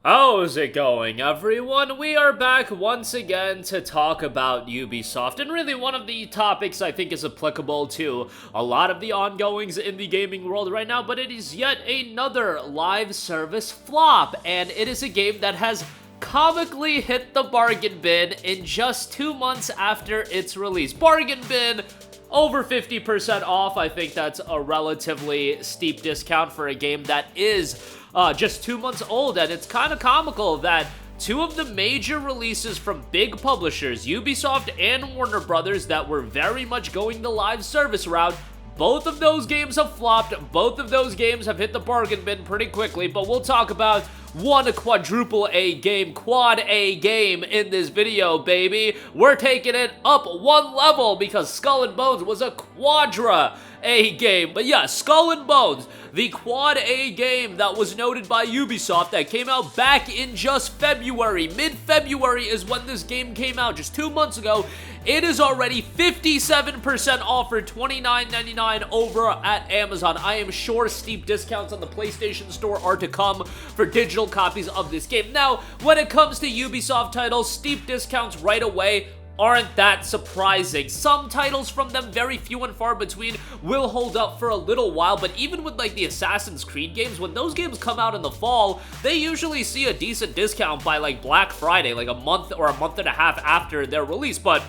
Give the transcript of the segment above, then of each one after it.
How's it going, everyone? We are back once again to talk about Ubisoft, and really one of the topics I think is applicable to a lot of the ongoings in the gaming world right now, but it is yet another live service flop, and it is a game that has comically hit the bargain bin in just 2 months after its release. Bargain bin, over 50% off. I think that's a relatively steep discount for a game that is just 2 months old, and it's kind of comical that two of the major releases from big publishers, Ubisoft and Warner Brothers, that were very much going the live service route, both of those games have flopped. Both of those games have hit the bargain bin pretty quickly, but we'll talk about one quadruple A game, quad A game in this video, baby. We're taking it up one level because Skull and Bones was a quadra A game. But yeah, Skull and Bones, the quad A game that was noted by Ubisoft that came out back in just February. Mid-February is when this game came out, just 2 months ago. It is already 57% off for $29.99 over at Amazon. I am sure steep discounts on the PlayStation Store are to come for digital copies of this game. Now, when it comes to Ubisoft titles, steep discounts right away aren't that surprising. Some titles from them, very few and far between, will hold up for a little while, but even with like the Assassin's Creed games, when those games come out in the fall, they usually see a decent discount by like Black Friday, like a month or a month and a half after their release. But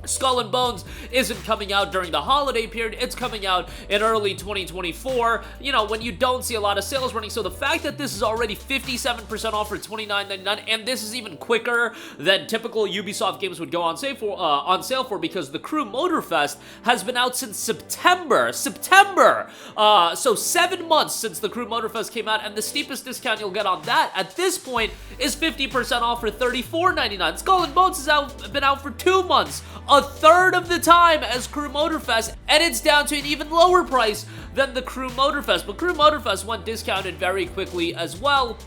Skull and Bones isn't coming out during the holiday period, it's coming out in early 2024, you know, when you don't see a lot of sales running. So the fact that this is already 57% off for $29.99, and this is even quicker than typical Ubisoft games would go on sale for, because the Crew Motorfest has been out since September. So 7 months since the Crew Motorfest came out, and the steepest discount you'll get on that at this point is 50% off for $34.99. Skull and Bones has been out for 2 months, a third of the time as Crew Motorfest, and it's down to an even lower price than the Crew Motorfest. But Crew Motorfest went discounted very quickly as well,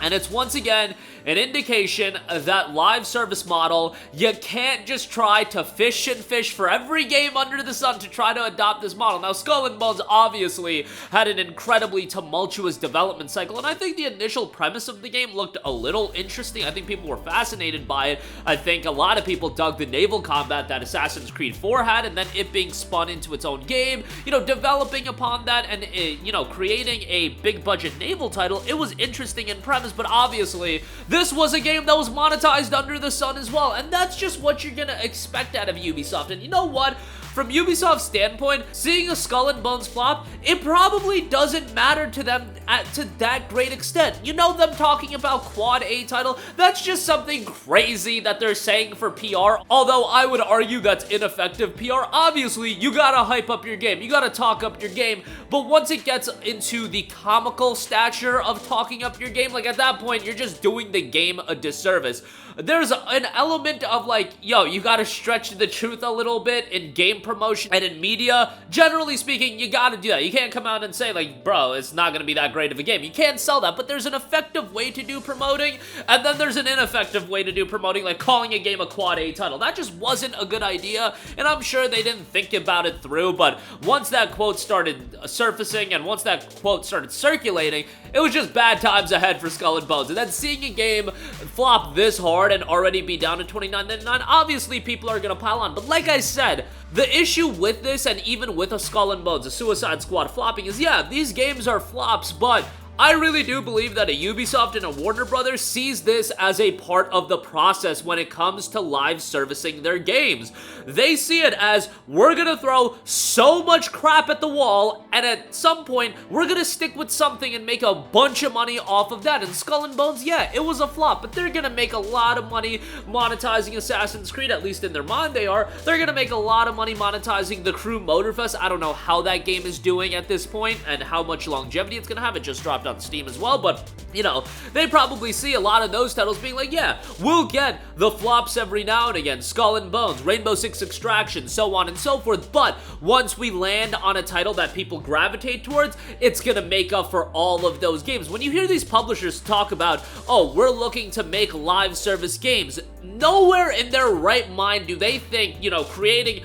and it's once again an indication that live service model, you can't just try to fish and fish for every game under the sun to try to adopt this model. Now, Skull and Bones obviously had an incredibly tumultuous development cycle, and I think the initial premise of the game looked a little interesting. I think people were fascinated by it. I think a lot of people dug the naval combat that Assassin's Creed 4 had, and then it being spun into its own game, you know, developing upon that and, you know, creating a big budget naval title. It was interesting in premise, but obviously this was a game that was monetized under the sun as well, and that's just what you're gonna expect out of Ubisoft. And you know what? From Ubisoft's standpoint, seeing a Skull and Bones flop, it probably doesn't matter to them to that great extent. You know, them talking about quad A title, that's just something crazy that they're saying for PR, although I would argue that's ineffective PR. Obviously, you gotta hype up your game, you gotta talk up your game, but once it gets into the comical stature of talking up your game, like at that point, you're just doing the game a disservice. There's an element of like, yo, you gotta stretch the truth a little bit in game promotion and in media. Generally speaking, you gotta do that. You can't come out and say like, bro, it's not gonna be that great of a game. You can't sell that, but there's an effective way to do promoting, and then there's an ineffective way to do promoting, like calling a game a quad A title. That just wasn't a good idea, and I'm sure they didn't think about it through, but once that quote started surfacing and once that quote started circulating, it was just bad times ahead for Skull and Bones. And then seeing a game flop this hard and already be down to $29.99, obviously people are gonna pile on. But like I said, the issue with this, and even with a Skull and Bones, a Suicide Squad flopping, is yeah, these games are flops, but I really do believe that a Ubisoft and a Warner Brothers sees this as a part of the process when it comes to live servicing their games. They see it as, we're gonna throw so much crap at the wall, and at some point, we're gonna stick with something and make a bunch of money off of that. And Skull and Bones, yeah, it was a flop, but they're gonna make a lot of money monetizing Assassin's Creed, at least in their mind they are. They're gonna make a lot of money monetizing the Crew Motorfest. I don't know how that game is doing at this point and how much longevity it's gonna have. It just dropped on Steam as well, but you know, they probably see a lot of those titles being like, yeah, we'll get the flops every now and again, Skull and Bones, Rainbow Six Extraction, so on and so forth, but once we land on a title that people gravitate towards, it's gonna make up for all of those games. When you hear these publishers talk about, oh, we're looking to make live service games, nowhere in their right mind do they think, you know, creating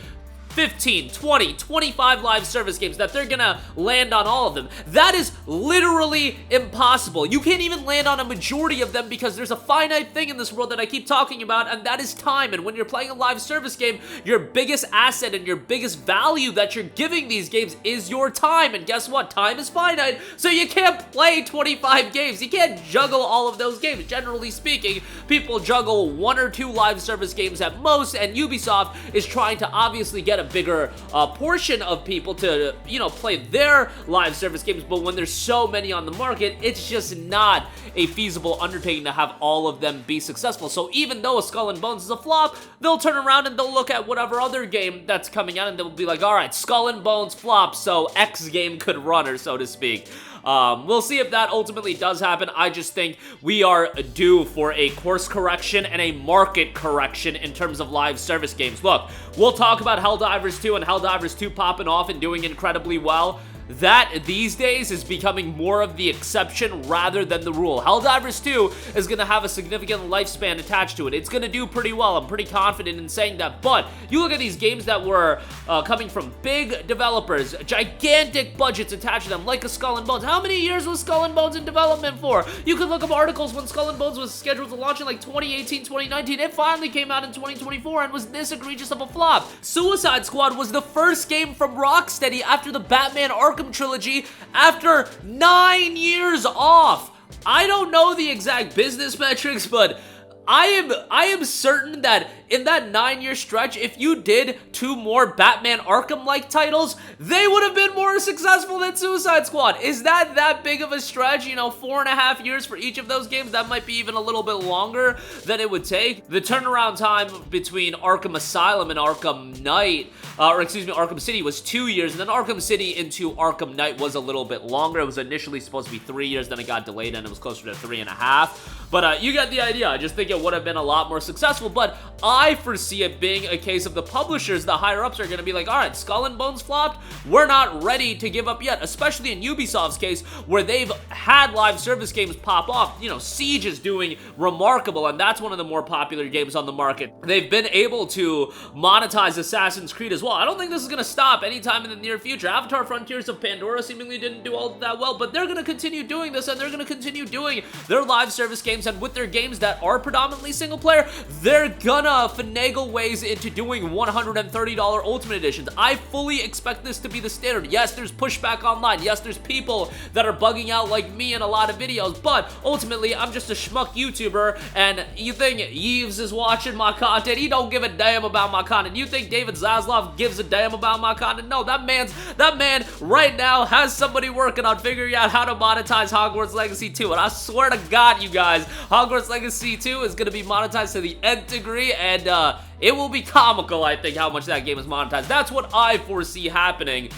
15, 20, 25 live service games, that they're gonna land on all of them. That is literally impossible. You can't even land on a majority of them because there's a finite thing in this world that I keep talking about, and that is time. And when you're playing a live service game, your biggest asset and your biggest value that you're giving these games is your time. And guess what? Time is finite, so you can't play 25 games. You can't juggle all of those games. Generally speaking, people juggle 1 or 2 live service games at most, and Ubisoft is trying to obviously get a bigger portion of people to, you know, play their live service games. But when there's so many on the market, it's just not a feasible undertaking to have all of them be successful. So even though a Skull and Bones is a flop, they'll turn around and they'll look at whatever other game that's coming out and they'll be like, all right, Skull and Bones flopped, so X game could run, or so to speak. We'll see if that ultimately does happen. I just think we are due for a course correction and a market correction in terms of live service games. Look, we'll talk about Helldivers 2 and Helldivers 2 popping off and doing incredibly well. That, these days, is becoming more of the exception rather than the rule. Helldivers 2 is going to have a significant lifespan attached to it. It's going to do pretty well. I'm pretty confident in saying that. But you look at these games that were coming from big developers, gigantic budgets attached to them, like a Skull and Bones. How many years was Skull and Bones in development for? You could look up articles when Skull and Bones was scheduled to launch in like 2018, 2019. It finally came out in 2024 and was this egregious of a flop. Suicide Squad was the first game from Rocksteady after the Batman Arkham trilogy after 9 years off. I don't know the exact business metrics, but I am certain that in that 9-year stretch, if you did 2 more Batman Arkham-like titles, they would have been more successful than Suicide Squad. Is that big of a stretch? You know, 4.5 years for each of those games? That might be even a little bit longer than it would take. The turnaround time between Arkham Asylum and Arkham Knight, Arkham City was 2 years, and then Arkham City into Arkham Knight was a little bit longer. It was initially supposed to be 3 years, then it got delayed, and it was closer to 3.5. But you get the idea. I just think it would have been a lot more successful, but I foresee it being a case of the publishers, the higher-ups, are going to be like, all right, Skull and Bones flopped, we're not ready to give up yet, especially in Ubisoft's case, where they've had live service games pop off. You know, Siege is doing remarkable, and that's one of the more popular games on the market. They've been able to monetize Assassin's Creed as well. I don't think this is going to stop anytime in the near future. Avatar Frontiers of Pandora seemingly didn't do all that well, but they're going to continue doing this, and they're going to continue doing their live service games, and with their games that are predominantly single player, they're gonna finagle ways into doing $130 Ultimate Editions. I fully expect this to be the standard. Yes, there's pushback online. Yes, there's people that are bugging out like me in a lot of videos, but ultimately, I'm just a schmuck YouTuber, and you think Yves is watching my content? He don't give a damn about my content. You think David Zaslav gives a damn about my content? No, that man right now has somebody working on figuring out how to monetize Hogwarts Legacy 2, and I swear to God, you guys, Hogwarts Legacy 2 is going to be monetized to the nth degree, and it will be comical, I think, how much that game is monetized. That's what I foresee happening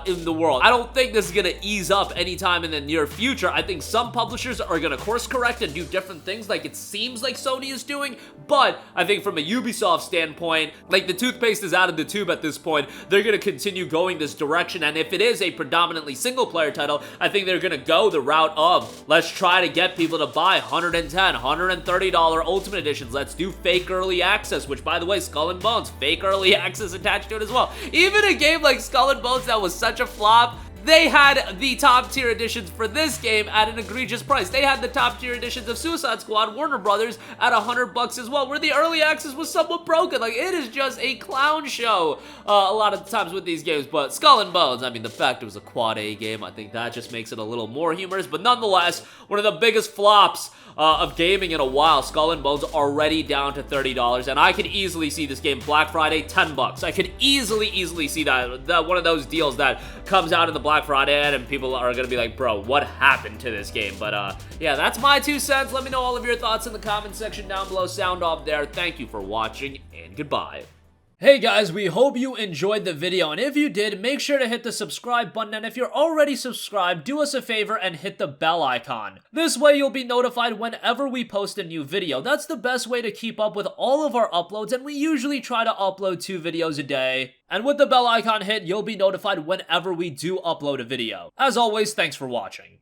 in the world. I don't think this is going to ease up anytime in the near future. I think some publishers are going to course correct and do different things like it seems like Sony is doing, but I think from a Ubisoft standpoint, like the toothpaste is out of the tube at this point. They're going to continue going this direction, and if it is a predominantly single-player title, I think they're going to go the route of, let's try to get people to buy $110, $130 Ultimate Editions. Let's do fake early access, which, by the way, Skull and Bones, fake early access attached to it as well. Even a game like Skull and Bones that was such a flop, they had the top tier editions for this game at an egregious price. They had the top tier editions of Suicide Squad, Warner Brothers, at $100 as well, where the early access was somewhat broken. Like, it is just a clown show a lot of the times with these games. But Skull and Bones, I mean, the fact it was a quad A game, I think that just makes it a little more humorous. But nonetheless, one of the biggest flops of gaming in a while. Skull and Bones already down to $30, and I could easily see this game Black Friday, $10. I could easily see that one of those deals that comes out in the Black Friday ad, and people are gonna be like, bro, what happened to this game? But yeah, that's my 2 cents. Let me know all of your thoughts in the comment section down below. Sound off there. Thank you for watching, and goodbye. Hey guys, we hope you enjoyed the video, and if you did, make sure to hit the subscribe button, and if you're already subscribed, do us a favor and hit the bell icon. This way you'll be notified whenever we post a new video. That's the best way to keep up with all of our uploads, and we usually try to upload 2 videos a day. And with the bell icon hit, you'll be notified whenever we do upload a video. As always, thanks for watching.